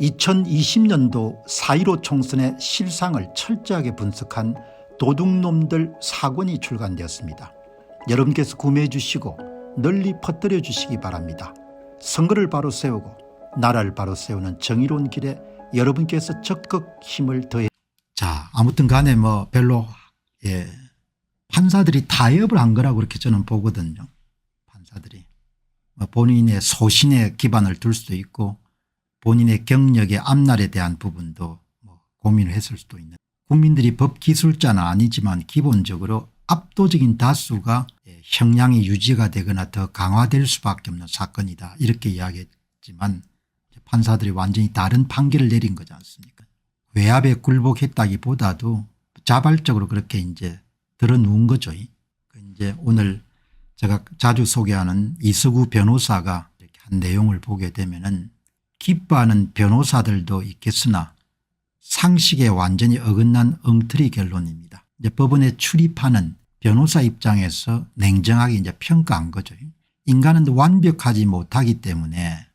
2020년도 4.15 총선의 실상을 철저하게 분석한 도둑놈들 4권이 출간되었습니다. 여러분께서 구매해 주시고 널리 퍼뜨려 주시기 바랍니다. 선거를 바로 세우고 나라를 바로 세우는 정의로운 길에 여러분께서 적극 힘을 더해. 자, 아무튼 간에 별로 판사들이 타협을 한 거라고 그렇게 저는 보거든요. 판사들이 본인의 소신에 기반을 둘 수도 있고 본인의 경력의 앞날에 대한 부분도 고민을 했을 수도 있는, 국민들이 법기술자는 아니지만 기본적으로 압도적인 다수가 형량이 유지가 되거나 더 강화될 수밖에 없는 사건이다 이렇게 이야기했지만 판사들이 완전히 다른 판결을 내린 거지 않습니까? 외압에 굴복했다기보다도 자발적으로 그렇게 이제 들어누운 거죠. 이제 오늘 제가 자주 소개하는 이석우 변호사가 이렇게 한 내용을 보게 되면은 기뻐하는 변호사들도 있겠으나 상식에 완전히 어긋난 엉터리 결론입니다. 이제 법원에 출입하는 변호사 입장에서 냉정하게 이제 평가한 거죠. 인간은 완벽하지 못하기 때문에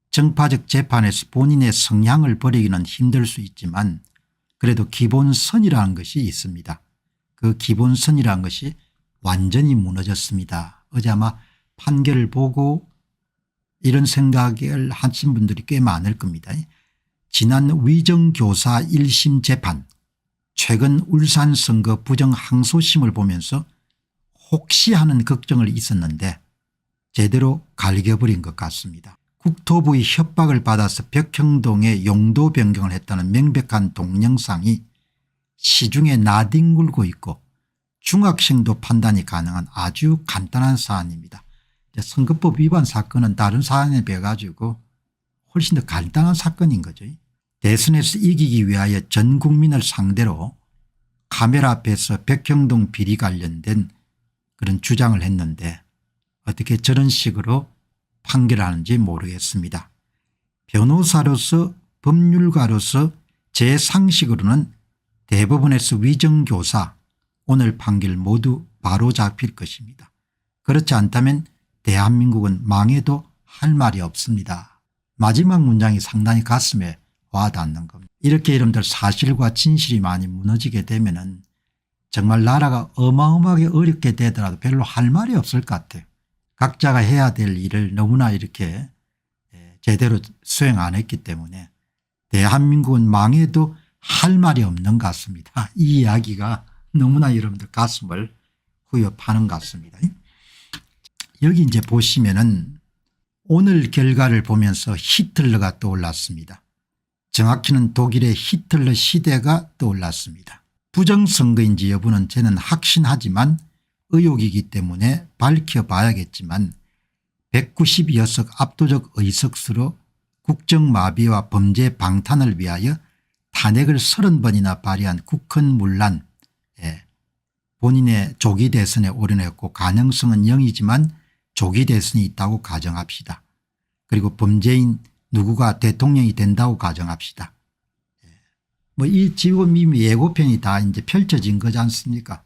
정파적 재판에서 본인의 성향을 버리기는 힘들 수 있지만 그래도 기본선이라는 것이 있습니다. 그 기본선이라는 것이 완전히 무너졌습니다. 어제 아마 판결을 보고 이런 생각을 하신 분들이 꽤 많을 겁니다. 지난 위정교사 1심 재판, 최근 울산 선거 부정 항소심을 보면서 혹시 하는 걱정을 있었는데 제대로 갈겨버린 것 같습니다. 국토부의 협박을 받아서 벽형동에 용도 변경을 했다는 명백한 동영상이 시중에 나뒹굴고 있고 중학생도 판단이 가능한 아주 간단한 사안입니다. 선거법 위반 사건은 다른 사안에 비해 가지고 훨씬 더 간단한 사건인 거죠. 대선에서 이기기 위하여 전 국민을 상대로 카메라 앞에서 벽형동 비리 관련된 그런 주장을 했는데 어떻게 저런 식으로 판결하는지 모르겠습니다. 변호사로서 법률가로서 제 상식으로는 대법원에서 위정교사 오늘 판결 모두 바로 잡힐 것입니다. 그렇지 않다면 대한민국은 망해도 할 말이 없습니다. 마지막 문장이 상당히 가슴에 와닿는 겁니다. 이렇게 여러분들 사실과 진실이 많이 무너지게 되면은 정말 나라가 어마어마하게 어렵게 되더라도 별로 할 말이 없을 것 같아요. 각자가 해야 될 일을 너무나 이렇게 제대로 수행 안 했기 때문에 대한민국은 망해도 할 말이 없는 것 같습니다. 이 이야기가 너무나 여러분들 가슴을 후벼파는 것 같습니다. 여기 이제 보시면은 오늘 결과를 보면서 히틀러가 떠올랐습니다. 정확히는 독일의 히틀러 시대가 떠올랐습니다. 부정선거인지 여부는 저는 확신하지만 의혹이기 때문에 밝혀봐야겠지만 192석 압도적 의석수로 국정마비와 범죄 방탄을 위하여 탄핵을 30번이나 발의한 국헌문란, 본인의 조기 대선에 올인했고 가능성은 0이지만 조기 대선이 있다고 가정합시다. 그리고 범죄인 누구가 대통령이 된다고 가정합시다. 이 지금 이미 예고편이 다 이제 펼쳐진 거지 않습니까?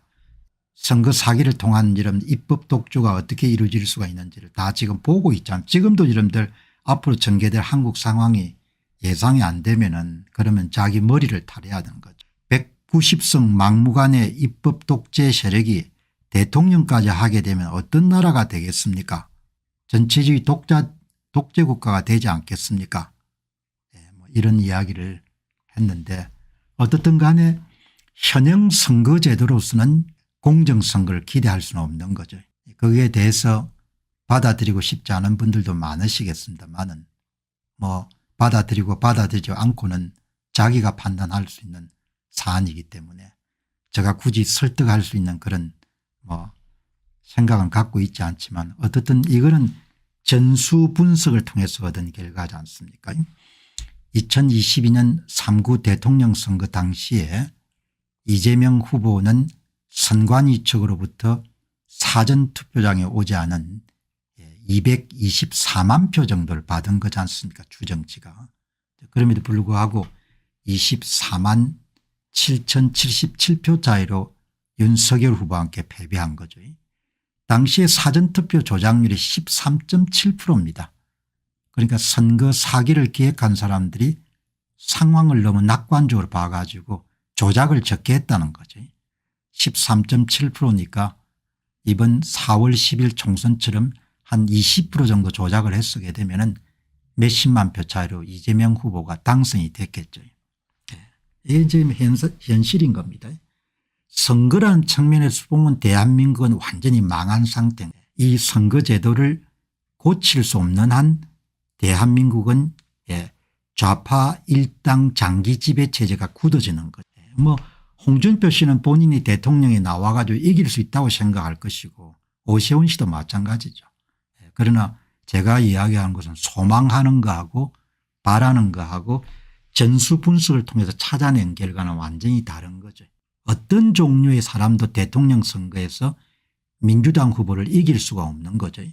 선거 사기를 통한 이런 입법 독주가 어떻게 이루어질 수가 있는지를 다 지금 보고 있잖아요. 지금도 여러분들 앞으로 전개될 한국 상황이 예상이 안 되면은 그러면 자기 머리를 탈해야 되는 거죠. 190석 막무가내 입법 독재 세력이 대통령까지 하게 되면 어떤 나라가 되겠습니까? 전체주의 독재 국가가 되지 않겠습니까? 이런 이야기를 했는데 어떻든 간에 현행 선거제도로서는 공정선거를 기대할 수는 없는 거죠. 거기에 대해서 받아들이고 싶지 않은 분들도 많으시겠습니다만은 받아들이고 받아들이지 않고는 자기가 판단할 수 있는 사안이기 때문에 제가 굳이 설득할 수 있는 그런 생각은 갖고 있지 않지만 어떻든 이거는 전수 분석을 통해서 얻은 결과지 않습니까? 2022년 3구 대통령 선거 당시에 이재명 후보는 선관위 측으로부터 사전투표장에 오지 않은 224만 표 정도를 받은 거지 않습니까? 추정치가. 그럼에도 불구하고 24만 7,077표 차이로 윤석열 후보와 함께 패배한 거죠. 당시에 사전투표 조작률이 13.7%입니다. 그러니까 선거 사기를 기획한 사람들이 상황을 너무 낙관적으로 봐가지고 조작을 적게 했다는 거죠. 13.7%니까 이번 4월 10일 총선처럼 한 20% 정도 조작을 했게 되면은 몇십만 표 차이로 이재명 후보가 당선이 됐겠죠. 이게 지금 현실인 겁니다. 선거라는 측면에서 보면 대한민국은 완전히 망한 상태입니다. 이 선거 제도를 고칠 수 없는 한 대한민국은 좌파 일당 장기 지배 체제가 굳어지는 거죠. 뭐 홍준표 씨는 본인이 대통령에 나와가지고 이길 수 있다고 생각할 것이고 오세훈 씨도 마찬가지죠. 그러나 제가 이야기하는 것은 소망하는 거하고 바라는 거하고 전수 분석을 통해서 찾아낸 결과는 완전히 다른 거죠. 어떤 종류의 사람도 대통령 선거에서 민주당 후보를 이길 수가 없는 거죠.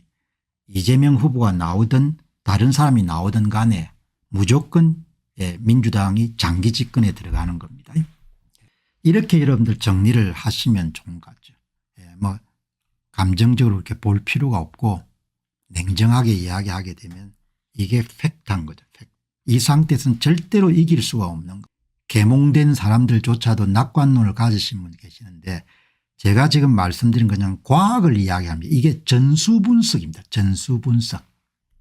이재명 후보가 나오든 다른 사람이 나오든 간에 무조건 민주당이 장기 집권에 들어가는 겁니다. 이렇게 여러분들 정리를 하시면 좋은 것 같죠. 뭐 감정적으로 이렇게 볼 필요가 없고 냉정하게 이야기하게 되면 이게 팩트한 거죠. 이 상태에서는 절대로 이길 수가 없는 거예요. 계몽된 사람들조차도 낙관론을 가지신 분 계시는데 제가 지금 말씀드린 그냥 과학을 이야기합니다. 이게 전수분석입니다. 전수분석.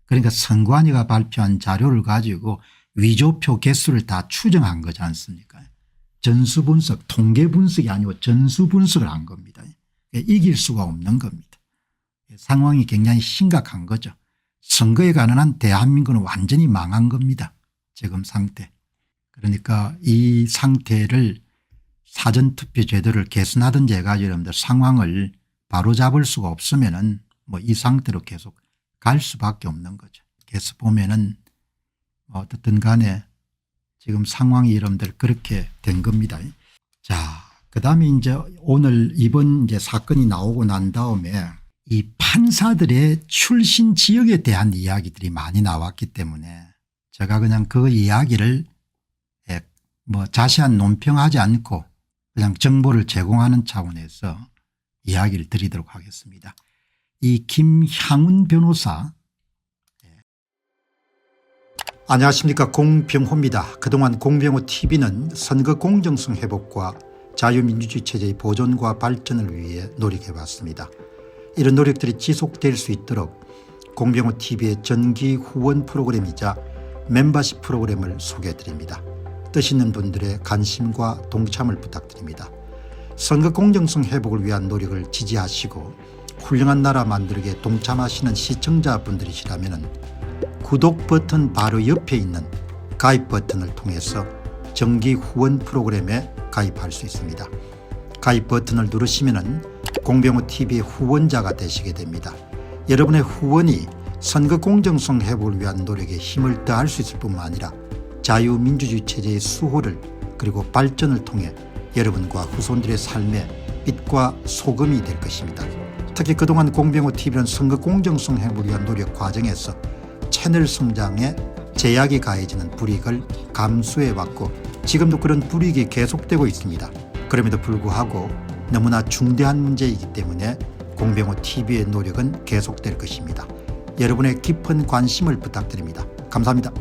그러니까 선관위가 발표한 자료를 가지고 위조표 개수를 다 추정한 거지 않습니까? 전수분석 통계분석이 아니고 전수분석을 한 겁니다. 이길 수가 없는 겁니다. 상황이 굉장히 심각한 거죠. 선거에 관한 한 대한민국은 완전히 망한 겁니다. 지금 상태. 그러니까 이 상태를 사전투표 제도를 개선하든지 해가지고 여러분들 상황을 바로잡을 수가 없으면은 뭐 이 상태로 계속 갈 수밖에 없는 거죠. 그래서 보면은 어떻든 간에 지금 상황이 여러분들 그렇게 된 겁니다. 자, 그다음에 이제 오늘 이번 이제 사건이 나오고 난 다음에 이 판사들의 출신 지역에 대한 이야기들이 많이 나왔기 때문에 제가 그냥 그 이야기를 뭐 자세한 논평하지 않고 그냥 정보를 제공하는 차원에서 이야기를 드리도록 하겠습니다. 이 김향훈 변호사. 안녕하십니까, 공병호입니다. 그동안 공병호 TV는 선거 공정성 회복과 자유민주주의 체제의 보존과 발전을 위해 노력해왔습니다. 이런 노력들이 지속될 수 있도록 공병호 TV의 정기 후원 프로그램이자 멤버십 프로그램을 소개해드립니다. 뜻 있는 분들의 관심과 동참을 부탁드립니다. 선거 공정성 회복을 위한 노력을 지지하시고 훌륭한 나라 만들기에 동참하시는 시청자분들이시라면 구독 버튼 바로 옆에 있는 가입 버튼을 통해서 정기 후원 프로그램에 가입할 수 있습니다. 가입 버튼을 누르시면 공병호TV의 후원자가 되시게 됩니다. 여러분의 후원이 선거 공정성 회복을 위한 노력에 힘을 더할 수 있을 뿐만 아니라 자유민주주의 체제의 수호를 그리고 발전을 통해 여러분과 후손들의 삶에 빛과 소금이 될 것입니다. 특히 그동안 공병호TV는 선거 공정성 회복을 위한 노력 과정에서 채널 성장에 제약이 가해지는 불이익을 감수해왔고 지금도 그런 불이익이 계속되고 있습니다. 그럼에도 불구하고 너무나 중대한 문제이기 때문에 공병호TV의 노력은 계속될 것입니다. 여러분의 깊은 관심을 부탁드립니다. 감사합니다.